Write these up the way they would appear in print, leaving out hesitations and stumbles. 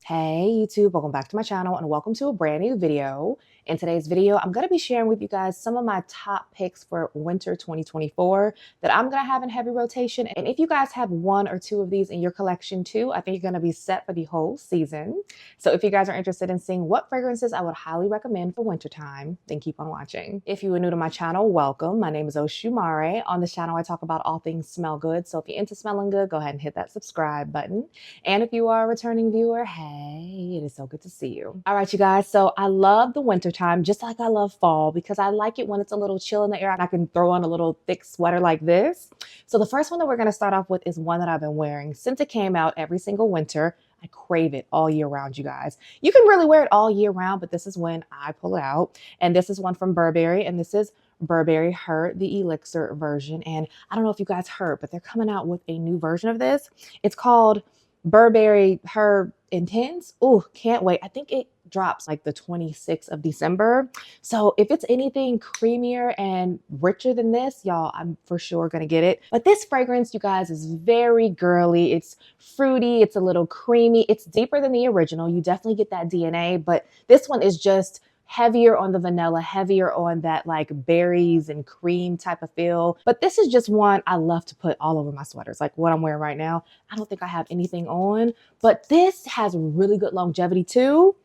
Hey YouTube, welcome back to my channel and welcome to a brand new video. In today's video, I'm going to be sharing with you guys some of my top picks for winter 2024 that I'm going to have in heavy rotation. And if you guys have one or two of these in your collection too, I think you're going to be set for the whole season. So if you guys are interested in seeing what fragrances I would highly recommend for wintertime, then keep on watching. If you are new to my channel, welcome. My name is Oshumare. On this channel, I talk about all things smell good. So if you're into smelling good, go ahead and hit that subscribe button. And if you are a returning viewer, hey, it is so good to see you. All right, you guys. So I love the wintertime, just like I love fall, because I like it when it's a little chill in the air and I can throw on a little thick sweater like this. So the first one that we're going to start off with is one that I've been wearing since it came out every single winter. I crave it all year round, you guys. You can really wear it all year round, but this is when I pull it out. And this is one from Burberry, and this is Burberry Her, the Elixir version. And I don't know if you guys heard, but they're coming out with a new version of this. It's called Burberry Her Intense. Oh, can't wait. I think it drops like the 26th of December. So if it's anything creamier and richer than this, y'all, I'm for sure gonna get it. But this fragrance, you guys, is very girly. It's fruity. It's a little creamy. It's deeper than the original. You definitely get that DNA, but this one is just heavier on the vanilla, heavier on that like berries and cream type of feel. But this is just one I love to put all over my sweaters, like what I'm wearing right now. I don't think I have anything on, but this has really good longevity too.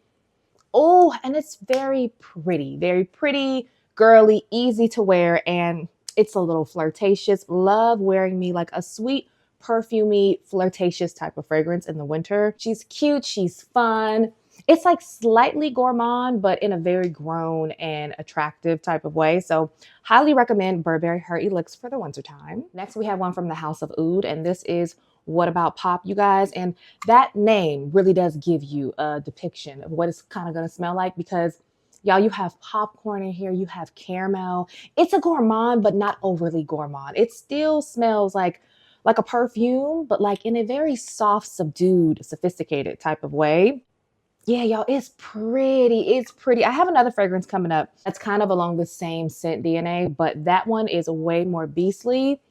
Oh, and it's very pretty, girly, easy to wear, and it's a little flirtatious. Love wearing me like a sweet, perfumey, flirtatious type of fragrance in the winter. She's cute, she's fun. It's like slightly gourmand, but in a very grown and attractive type of way. So highly recommend Burberry Her Elixir for the wintertime. Next, we have one from the House of Oud, and this is What About Pop, you guys. And that name really does give you a depiction of what it's kind of going to smell like, because y'all, you have popcorn in here, you have caramel. It's a gourmand, but not overly gourmand. It still smells like a perfume, but like in a very soft, subdued, sophisticated type of way. Yeah, y'all, it's pretty. It's pretty. I have another fragrance coming up that's kind of along the same scent DNA, but that one is way more beastly.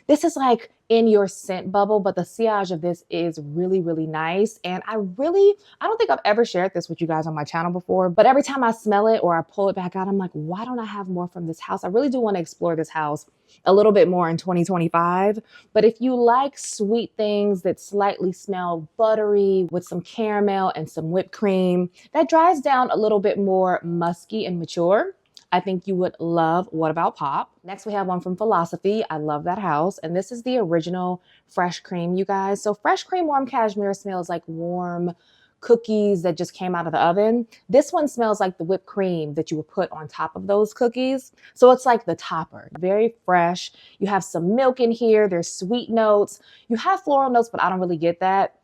This is like in your scent bubble, but the sillage of this is really, really nice. And I don't think I've ever shared this with you guys on my channel before, but every time I smell it or I pull it back out, I'm like, why don't I have more from this house? I really do want to explore this house a little bit more in 2025. But if you like sweet things that slightly smell buttery with some caramel and some whipped cream, that dries down a little bit more musky and mature, I think you would love What About Pop. Next, we have one from Philosophy. I love that house. And this is the original fresh cream, you guys. So fresh cream warm cashmere smells like warm cookies that just came out of the oven. This one smells like the whipped cream that you would put on top of those cookies. So it's like the topper, very fresh. You have some milk in here. There's sweet notes. You have floral notes, but I don't really get that.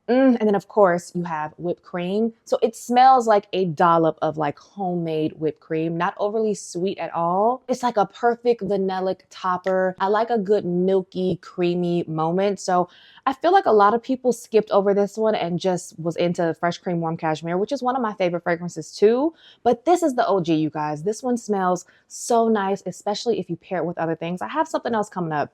And then, of course, you have whipped cream. So it smells like a dollop of like homemade whipped cream, not overly sweet at all. It's like a perfect vanillic topper. I like a good milky, creamy moment. So I feel like a lot of people skipped over this one and just was into fresh cream warm cashmere, which is one of my favorite fragrances too. But this is the OG, you guys. This one smells so nice, especially if you pair it with other things. I have something else coming up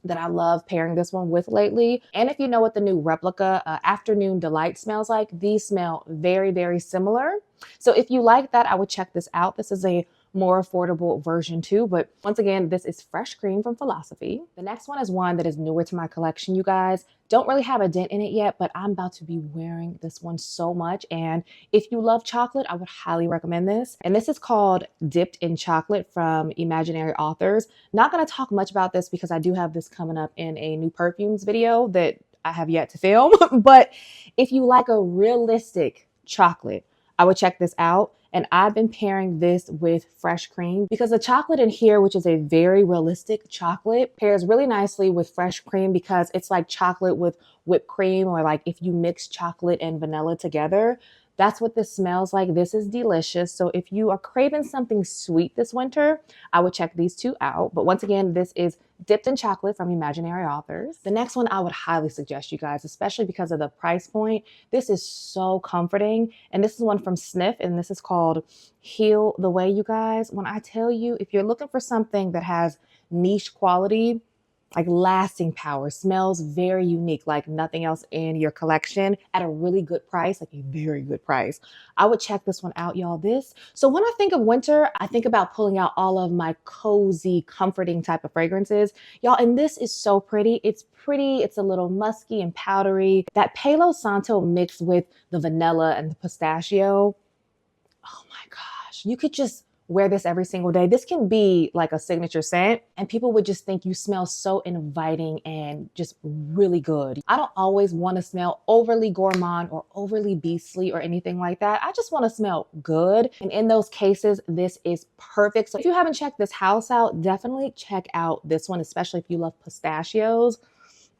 that I love pairing this one with lately. And if you know what the new Replica Afternoon Delight smells like, these smell very, very similar. So if you like that, I would check this out. This is a more affordable version too. But once again, this is Fresh Cream from Philosophy. The next one is one that is newer to my collection, you guys. Don't really have a dent in it yet, but I'm about to be wearing this one so much. And if you love chocolate, I would highly recommend this. And this is called Dipped in Chocolate from Imaginary Authors. Not going to talk much about this because I do have this coming up in a new Perfumes video that I have yet to film. But if you like a realistic chocolate, I would check this out. And I've been pairing this with fresh cream because the chocolate in here, which is a very realistic chocolate, pairs really nicely with fresh cream because it's like chocolate with whipped cream, or like if you mix chocolate and vanilla together. That's what this smells like. This is delicious. So if you are craving something sweet this winter, I would check these two out. But once again, this is Dipped in Chocolate from Imaginary Authors. The next one I would highly suggest, you guys, especially because of the price point. This is so comforting. And this is one from Snif, and this is called Heal the Way, you guys. When I tell you, if you're looking for something that has niche quality, like lasting power, smells very unique, like nothing else in your collection at a really good price, like a very good price. I would check this one out, y'all. So when I think of winter, I think about pulling out all of my cozy, comforting type of fragrances, y'all. And this is so pretty. It's pretty. It's a little musky and powdery. That Palo Santo mixed with the vanilla and the pistachio. Oh my gosh, you could just wear this every single day. This can be like a signature scent and people would just think you smell so inviting and just really good. I don't always want to smell overly gourmand or overly beastly or anything like that. I just want to smell good. And in those cases, this is perfect. So if you haven't checked this house out, definitely check out this one, especially if you love pistachios.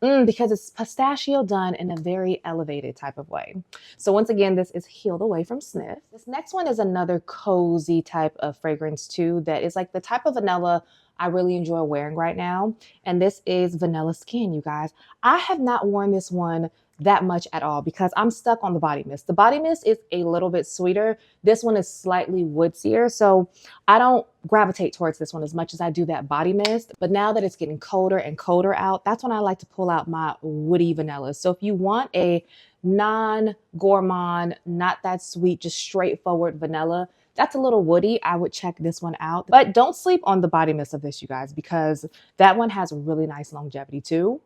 Because it's pistachio done in a very elevated type of way. So once again, this is Heal the Way from Snif. This next one is another cozy type of fragrance too, that is like the type of vanilla I really enjoy wearing right now. And this is Vanilla Skin, you guys. I have not worn this one that much at all because I'm stuck on the body mist. The body mist is a little bit sweeter. This one is slightly woodsier. So I don't gravitate towards this one as much as I do that body mist. But now that it's getting colder and colder out, that's when I like to pull out my woody vanillas. So if you want a non-gourmand, not that sweet, just straightforward vanilla, that's a little woody, I would check this one out. But don't sleep on the body mist of this, you guys, because that one has really nice longevity too.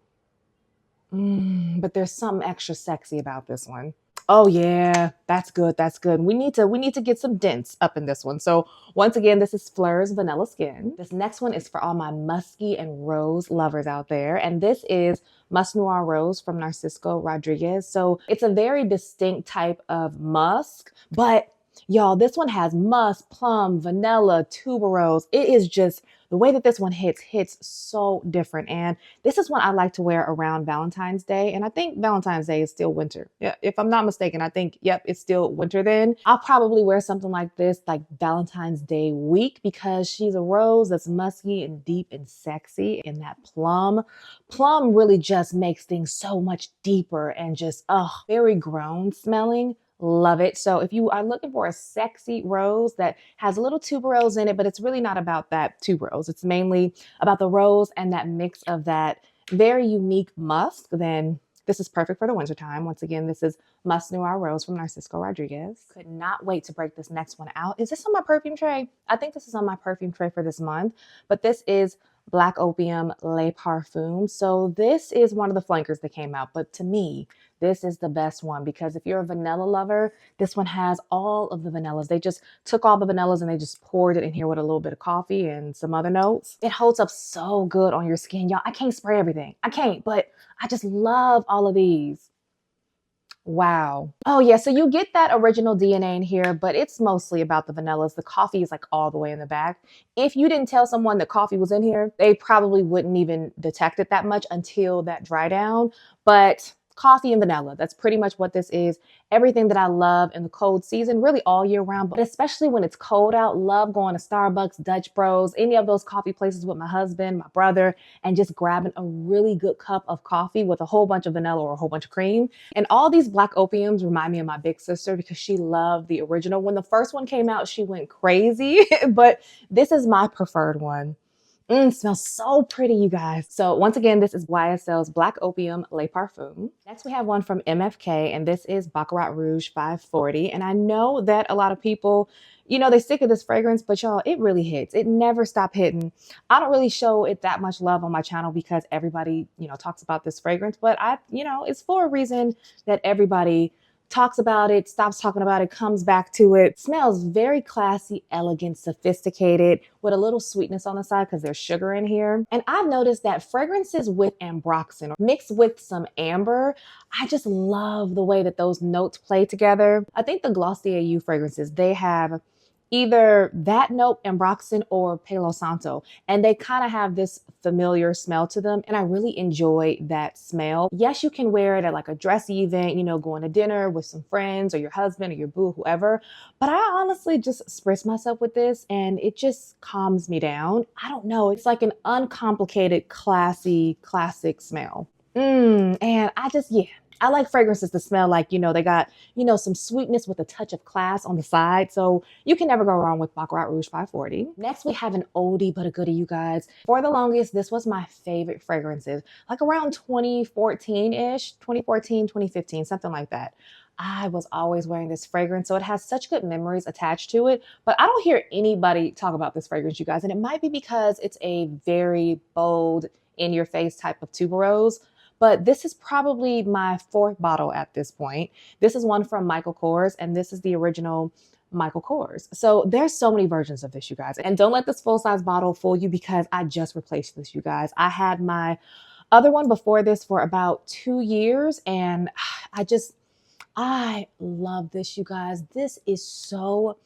But there's something extra sexy about this one. Oh yeah, that's good. That's good. We need to get some dents up in this one. So once again, this is Phlur's Vanilla Skin. This next one is for all my musky and rose lovers out there. And this is Musir Rose from Narcisco Rodriguez. So it's a very distinct type of musk, but y'all, this one has musk, plum, vanilla, tuberose. It is just the way that this one hits so different. And this is one I like to wear around Valentine's Day. And I think Valentine's Day is still winter. Yeah, if I'm not mistaken, I think, yep, it's still winter then. I'll probably wear something like this like Valentine's Day week because she's a rose that's musky and deep and sexy. And that plum really just makes things so much deeper and just, very grown smelling. Love it. So if you are looking for a sexy rose that has a little tuberose in it, but it's really not about that tuberose, it's mainly about the rose and that mix of that very unique musk, then this is perfect for the wintertime. Once again, this is Musir Rose from Narcisco Rodriguez. Could not wait to break this next one out. Is this on my perfume tray? I think this is on my perfume tray for this month, but this is Black Opium Les Parfums. So this is one of the flankers that came out, but to me, this is the best one because if you're a vanilla lover, this one has all of the vanillas. They just took all the vanillas and they just poured it in here with a little bit of coffee and some other notes. It holds up so good on your skin, y'all. I can't spray everything. I can't, but I just love all of these. Wow. Oh yeah, so you get that original DNA in here, but it's mostly about the vanillas. The coffee is like all the way in the back. If you didn't tell someone that coffee was in here, they probably wouldn't even detect it that much until that dry down. But coffee and vanilla, that's pretty much what this is. Everything that I love in the cold season, really all year round, but especially when it's cold out. Love going to Starbucks, Dutch Bros, any of those coffee places with my husband, my brother, and just grabbing a really good cup of coffee with a whole bunch of vanilla or a whole bunch of cream. And all these Black Opiums remind me of my big sister because she loved the original. When the first one came out, she went crazy, but this is my preferred one. Smells so pretty, you guys. So once again, this is YSL's Black Opium Les Parfums. Next, we have one from MFK, and this is Baccarat Rouge 540. And I know that a lot of people, you know, they stick to this fragrance, but y'all, it really hits. It never stopped hitting. I don't really show it that much love on my channel because everybody, you know, talks about this fragrance, but it's for a reason that everybody talks about it, stops talking about it, comes back to it. Smells very classy, elegant, sophisticated, with a little sweetness on the side because there's sugar in here. And I've noticed that fragrances with ambroxan mixed with some amber, I just love the way that those notes play together. I think the Glossier U fragrances, they have either that note, ambroxan, or Palo Santo, and they kind of have this familiar smell to them, and I really enjoy that smell. Yes, you can wear it at like a dressy event, you know, going to dinner with some friends or your husband or your boo, whoever, but I honestly just spritz myself with this and it just calms me down. I don't know, it's like an uncomplicated, classy, classic smell. And I just, yeah, I like fragrances to smell like, they got, some sweetness with a touch of class on the side. So you can never go wrong with Baccarat Rouge 540. Next, we have an oldie but a goodie, you guys. For the longest, this was my favorite fragrances, like around 2014-ish, 2014, 2015, something like that. I was always wearing this fragrance, so it has such good memories attached to it. But I don't hear anybody talk about this fragrance, you guys. And it might be because it's a very bold, in-your-face type of tuberose. But this is probably my fourth bottle at this point. This is one from Michael Kors, and this is the original Michael Kors. So there's so many versions of this, you guys. And don't let this full-size bottle fool you because I just replaced this, you guys. I had my other one before this for about 2 years, and I love this, you guys. This is so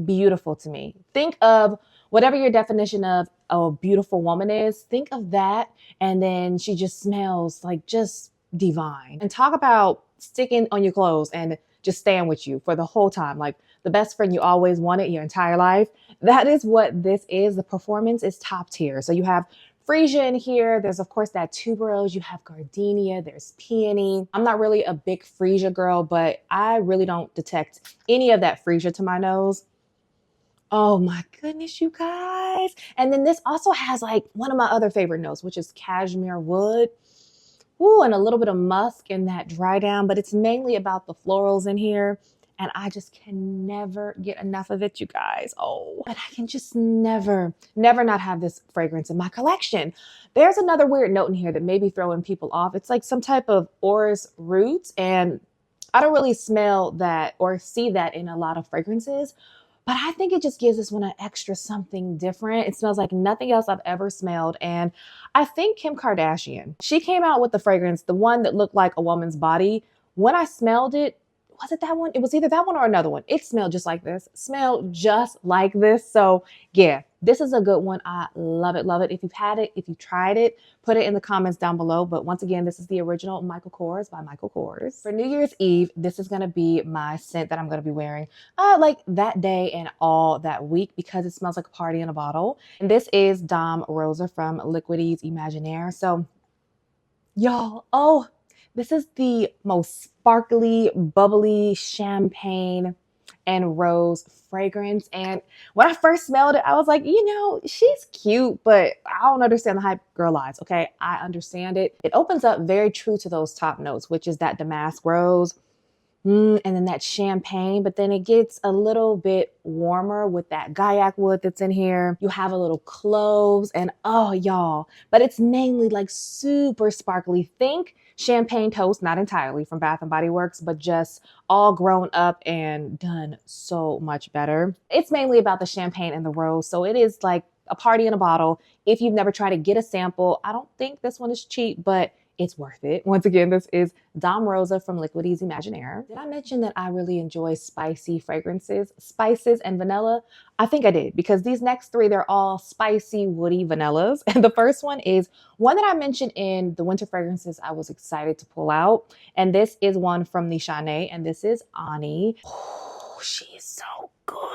beautiful to me. Think of whatever your definition of a beautiful woman is, think of that. And then she just smells like just divine. And talk about sticking on your clothes and just staying with you for the whole time. Like the best friend you always wanted your entire life. That is what this is. The performance is top tier. So you have freesia in here. There's of course that tuberose. You have gardenia. There's peony. I'm not really a big freesia girl, but I really don't detect any of that freesia to my nose. Oh my goodness, you guys. And then this also has like one of my other favorite notes, which is cashmere wood. Ooh, and a little bit of musk in that dry down, but it's mainly about the florals in here. And I just can never get enough of it, you guys. Oh, and I can just never not have this fragrance in my collection. There's another weird note in here that may be throwing people off. It's like some type of orris root, and I don't really smell that or see that in a lot of fragrances. But I think it just gives this one an extra something different. It smells like nothing else I've ever smelled. And I think Kim Kardashian, she came out with the fragrance, the one that looked like a woman's body. When I smelled it, was it that one? It was either that one or another one. It smelled just like this, smelled just like this. So yeah, this is a good one. I love it, love it. If you've had it, if you tried it, put it in the comments down below. But once again, this is the original Michael Kors by Michael Kors. For New Year's Eve, this is going to be my scent that I'm going to be wearing like that day and all that week because it smells like a party in a bottle. And this is Dame Rosa from Liquidy Imaginaire. So y'all, oh, this is the most sparkly, bubbly champagne and rose fragrance. And when I first smelled it, I was like, she's cute, but I don't understand the hype girl lies. Okay, I understand it. It opens up very true to those top notes, which is that damask rose. And then that champagne, but then it gets a little bit warmer with that gaiac wood that's in here. You have a little cloves and oh, y'all, but it's mainly like super sparkly. Think champagne toast, not entirely from Bath & Body Works, but just all grown up and done so much better. It's mainly about the champagne and the rose. So it is like a party in a bottle. If you've never tried to get a sample, I don't think this one is cheap, but it's worth it. Once again, this is Dame Rosa from Liquidy Imaginaire. Did I mention that I really enjoy spicy fragrances, spices and vanilla? I think I did because these next three, they're all spicy, woody vanillas. And the first one is one that I mentioned in the winter fragrances I was excited to pull out. And this is one from Nishane, and this is Ani. Oh, she is so good.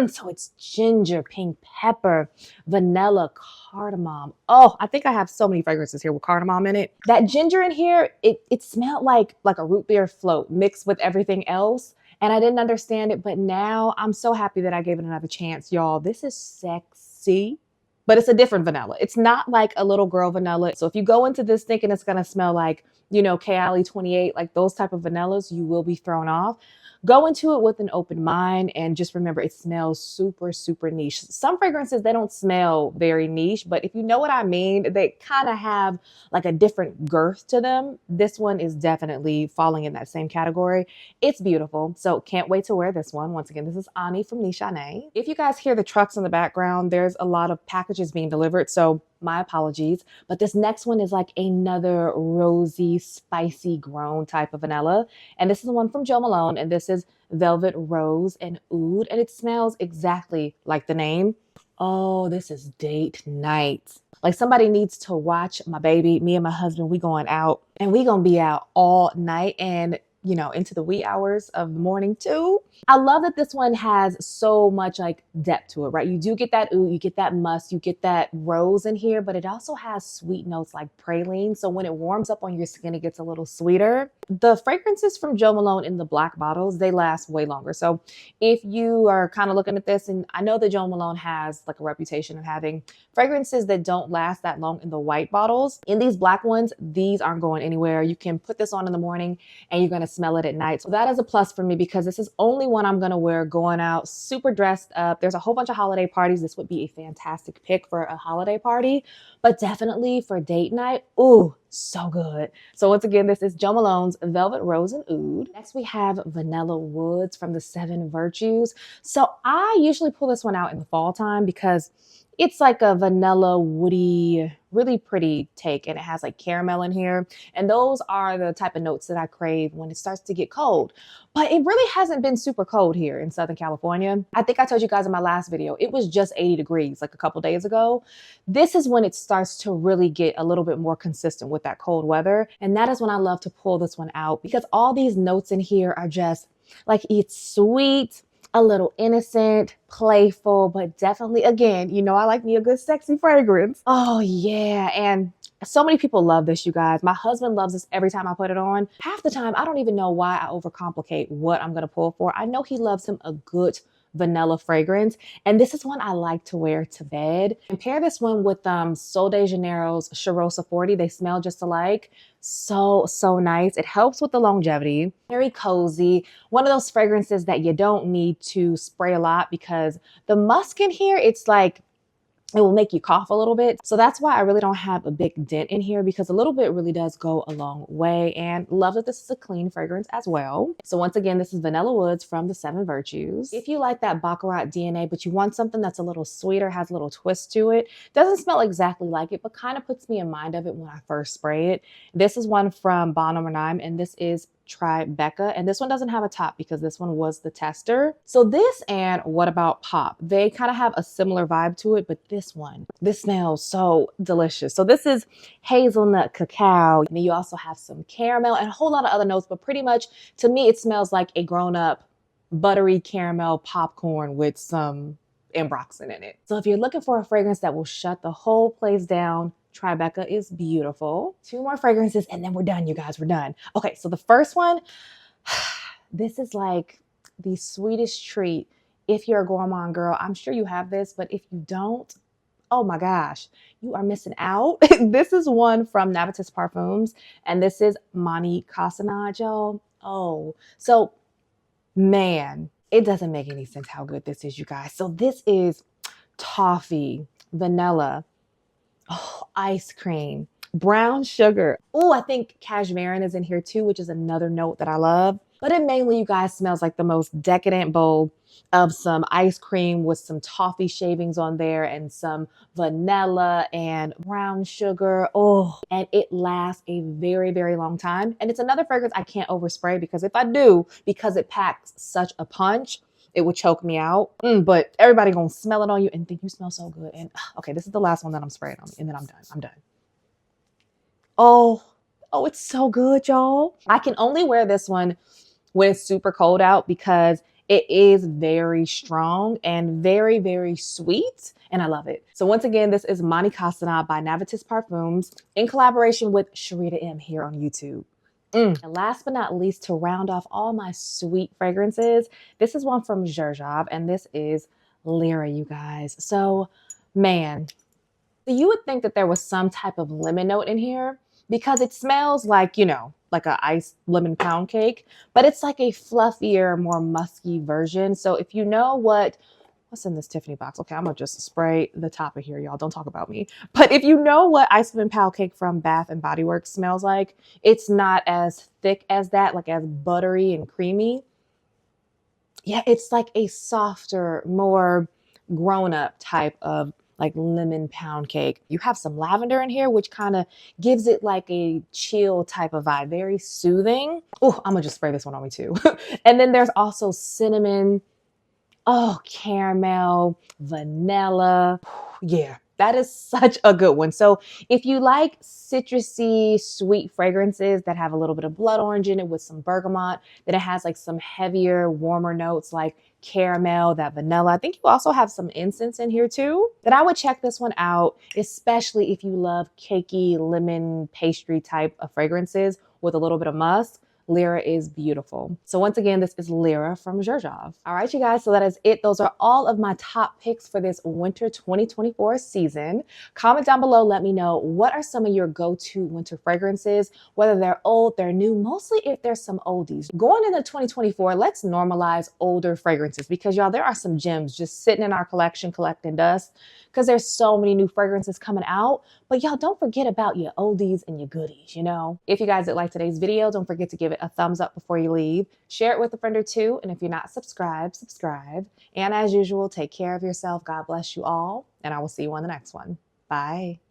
So it's ginger, pink pepper, vanilla, cardamom. Oh, I think I have so many fragrances here with cardamom in it. That ginger in here, it smelled like a root beer float mixed with everything else. And I didn't understand it, but now I'm so happy that I gave it another chance, y'all. This is sexy, but it's a different vanilla. It's not like a little girl vanilla. So if you go into this thinking it's gonna smell like, Kayali 28, like those type of vanillas, you will be thrown off. Go into it with an open mind and just remember it smells super, super niche. Some fragrances, they don't smell very niche, but if you know what I mean, they kind of have like a different girth to them. This one is definitely falling in that same category. It's beautiful. So can't wait to wear this one. Once again, this is Ani from Nishane. If you guys hear the trucks in the background, there's a lot of packages being delivered. So my apologies, but this next one is like another rosy, spicy, grown type of vanilla. And this is the one from Jo Malone, and this is Velvet Rose and Oud, and it smells exactly like the name. Oh, this is date night. Like somebody needs to watch my baby. Me and my husband, we going out, and we gonna be out all night. And you know, into the wee hours of the morning too. I love that this one has so much like depth to it, right? You do get that oud, you get that musk, you get that rose in here, but it also has sweet notes like praline. So when it warms up on your skin, it gets a little sweeter. The fragrances from Jo Malone in the black bottles, they last way longer. So if you are kind of looking at this, and I know that Jo Malone has like a reputation of having fragrances that don't last that long in the white bottles. In these black ones, these aren't going anywhere. You can put this on in the morning and you're going to smell it at night. So that is a plus for me because this is only one I'm going to wear going out super dressed up. There's a whole bunch of holiday parties. This would be a fantastic pick for a holiday party, but definitely for date night. Ooh, so good. So once again, this is Jo Malone's Velvet Rose and Oud. Next, we have Vanilla Woods from the Seven Virtues. So I usually pull this one out in the fall time because it's like a vanilla, woody, really pretty take, and it has like caramel in here. And those are the type of notes that I crave when it starts to get cold. But it really hasn't been super cold here in Southern California. I think I told you guys in my last video, it was just 80 degrees like a couple days ago. This is when it starts to really get a little bit more consistent with that cold weather. And that is when I love to pull this one out because all these notes in here are just like, it's sweet, a little innocent, playful, but definitely, again, you know, I like me a good sexy fragrance. Oh yeah, and so many people love this, you guys. My husband loves this every time I put it on. Half the time, I don't even know why I overcomplicate what I'm gonna pull for. I know he loves him a good vanilla fragrance, and this is one I like to wear to bed. And pair this one with Sol de Janeiro's Cheirosa 40. They smell just alike. So nice. It helps with the longevity. Very cozy. One of those fragrances that you don't need to spray a lot because the musk in here, it's like, it will make you cough a little bit. So that's why I really don't have a big dent in here because a little bit really does go a long way, and love that this is a clean fragrance as well. So once again, this is Vanilla Woods from the Seven Virtues. If you like that Baccarat DNA, but you want something that's a little sweeter, has a little twist to it, doesn't smell exactly like it, but kind of puts me in mind of it when I first spray it. This is one from Bond No. 9, and this is Tribeca, and this one doesn't have a top because this one was the tester. So this and What About Pop, they kind of have a similar vibe to it, but this smells so delicious. So this is hazelnut cacao, and then you also have some caramel and a whole lot of other notes, but pretty much to me it smells like a grown-up buttery caramel popcorn with some ambroxan in it. So if you're looking for a fragrance that will shut the whole place down, Tribeca is beautiful. 2 more fragrances and then we're done, you guys, we're done. Okay, so the first one, this is like the sweetest treat. If you're a gourmand girl, I'm sure you have this, but if you don't, oh my gosh, you are missing out. This is one from Navitus Parfums, and this is Mahni Cassonade, y'all. Oh, so man, it doesn't make any sense how good this is, you guys. So this is toffee, vanilla, oh, ice cream, brown sugar. Oh, I think cashmere is in here too, which is another note that I love. But it mainly, you guys, smells like the most decadent bowl of some ice cream with some toffee shavings on there and some vanilla and brown sugar. Oh, and it lasts a very, very long time. And it's another fragrance I can't overspray because if I do, because it packs such a punch, it would choke me out. But everybody gonna smell it on you and think you smell so good. And okay, this is the last one that I'm spraying on me, and then I'm done. I'm done. Oh, it's so good, y'all. I can only wear this one when it's super cold out because it is very strong and very, very sweet, and I love it. So once again, this is Mahni Cassonade by Navitus Parfums in collaboration with Sharita M here on YouTube. And last but not least, to round off all my sweet fragrances, this is one from Xerjoff, and this is Lira, you guys. So, man, you would think that there was some type of lemon note in here because it smells like, you know, like a iced lemon pound cake, but it's like a fluffier, more musky version. So if you know what's in this Tiffany box? Okay, I'm gonna just spray the top of here, y'all. Don't talk about me. But if you know what iced lemon pound cake from Bath and Body Works smells like, it's not as thick as that, like as buttery and creamy. Yeah, it's like a softer, more grown-up type of like lemon pound cake. You have some lavender in here, which kind of gives it like a chill type of vibe, very soothing. Oh, I'm gonna just spray this one on me too. And then there's also cinnamon, oh, caramel, vanilla. Yeah, That is such a good one. So if you like citrusy, sweet fragrances that have a little bit of blood orange in it with some bergamot, then it has like some heavier, warmer notes like caramel, that vanilla. I think you also have some incense in here too. Then I would check this one out, especially if you love cakey lemon pastry type of fragrances with a little bit of musk. Lira is beautiful. So once again, this is Lira from Xerjoff. All right, you guys, so that is it. Those are all of my top picks for this winter 2024 season. Comment down below, let me know what are some of your go-to winter fragrances, whether they're old, they're new, mostly if there's some oldies. Going into 2024, let's normalize older fragrances because y'all, there are some gems just sitting in our collection collecting dust because there's so many new fragrances coming out. But y'all, don't forget about your oldies and your goodies, you know? If you guys did like today's video, don't forget to give it a thumbs up before you leave. Share it with a friend or two. And if you're not subscribed, subscribe. And as usual, take care of yourself. God bless you all. And I will see you on the next one. Bye.